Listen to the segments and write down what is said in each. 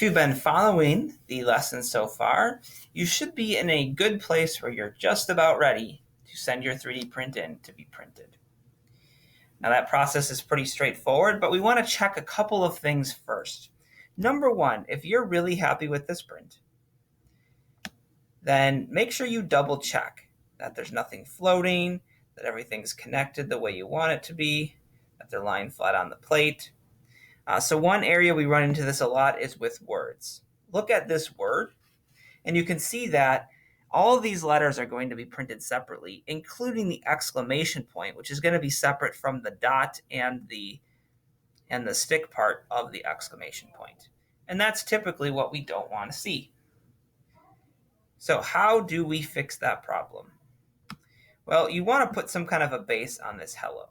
you've been following the lesson so far, you should be in a good place where you're just about ready to send your 3D print in to be printed. Now that process is pretty straightforward, but we want to check a couple of things first. Number one, if you're really happy with this print, then make sure you double check that there's nothing floating, that everything's connected the way you want it to be, that they're lying flat on the plate. So one area we run into this a lot is with words. Look at this word, and you can see that all of these letters are going to be printed separately, including the exclamation point, which is going to be separate from the dot and the stick part of the exclamation point. And that's typically what we don't want to see. So how do we fix that problem? Well, you want to put some kind of a base on this hello.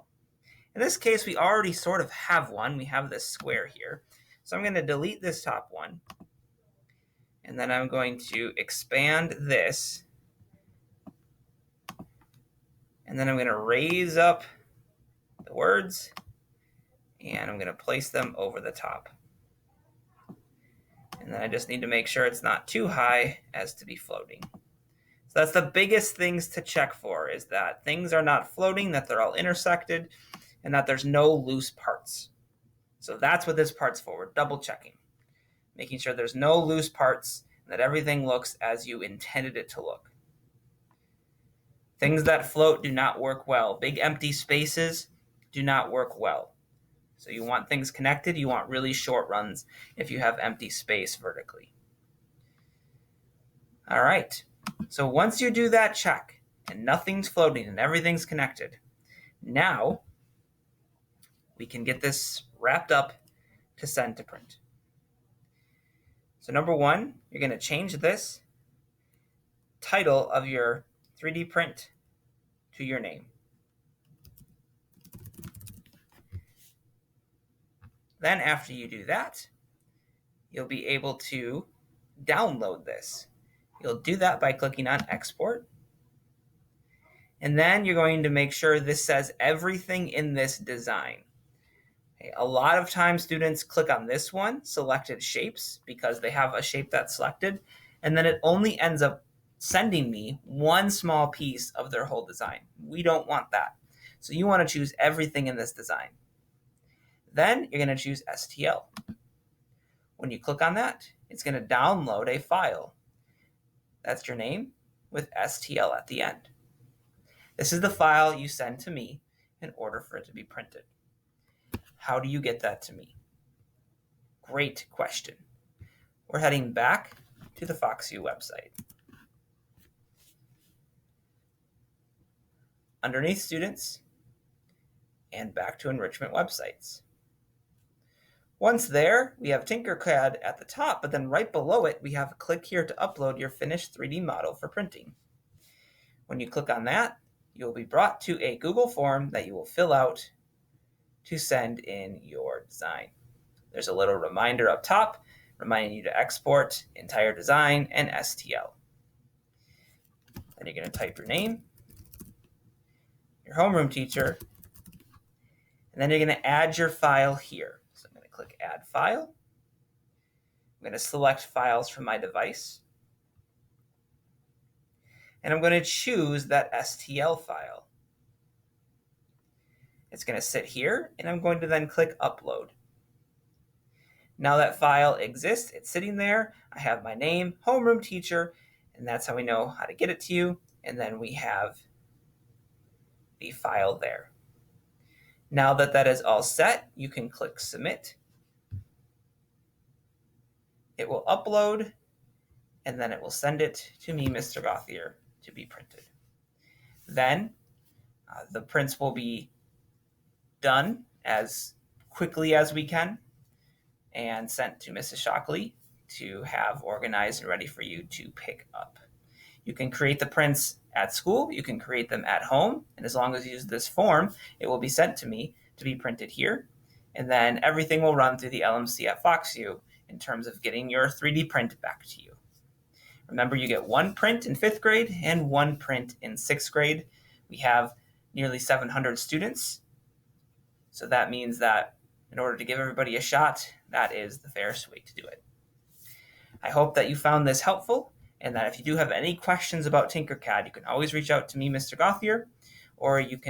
In this case, we already sort of have one. We have this square here. So I'm going to delete this top one. And then I'm going to expand this. And then I'm going to raise up the words. And I'm going to place them over the top. And then I just need to make sure it's not too high as to be floating. So that's the biggest things to check for, is that things are not floating, that they're all intersected, and that there's no loose parts. So that's what this part's for. We're double checking, making sure there's no loose parts, and that everything looks as you intended it to look. Things that float do not work well. Big empty spaces do not work well. So you want things connected. You want really short runs if you have empty space vertically. All right. So once you do that check and nothing's floating and everything's connected, now we can get this wrapped up to send to print. So number one, you're going to change this title of your 3D print to your name. Then after you do that, you'll be able to download this. You'll do that by clicking on Export. And then you're going to make sure this says everything in this design. Okay, a lot of times students click on this one, Selected Shapes, because they have a shape that's selected, and then it only ends up sending me one small piece of their whole design. We don't want that. So you want to choose everything in this design. Then you're going to choose STL. When you click on that, it's going to download a file. That's your name with STL at the end. This is the file you send to me in order for it to be printed. How do you get that to me? Great question. We're heading back to the FoxU website. Underneath Students, and back to Enrichment Websites. Once there, we have Tinkercad at the top, but then right below it, we have click here to upload your finished 3D model for printing. When you click on that, you will be brought to a Google form that you will fill out to send in your design. There's a little reminder up top reminding you to export entire design and STL. Then you're going to type your name, your homeroom teacher, and then you're going to add your file here. So I'm going to click Add File. I'm going to select Files from my device. And I'm going to choose that STL file. It's going to sit here, and I'm going to then click Upload. Now that file exists, it's sitting there. I have my name, homeroom teacher, and that's how we know how to get it to you. And then we have the file there. Now that that is all set, you can click Submit. It will upload, and then it will send it to me, Mr. Gauthier, to be printed. Then the prints will be done as quickly as we can and sent to Mrs. Shockley to have organized and ready for you to pick up. You can create the prints at school, you can create them at home, and as long as you use this form, it will be sent to me to be printed here. And then everything will run through the LMC at FoxU in terms of getting your 3D print back to you. Remember, you get one print in 5th grade and one print in 6th grade. We have nearly 700 students. So that means that in order to give everybody a shot, that is the fairest way to do it. I hope that you found this helpful, and that if you do have any questions about Tinkercad, you can always reach out to me, Mr. Gothier, or you can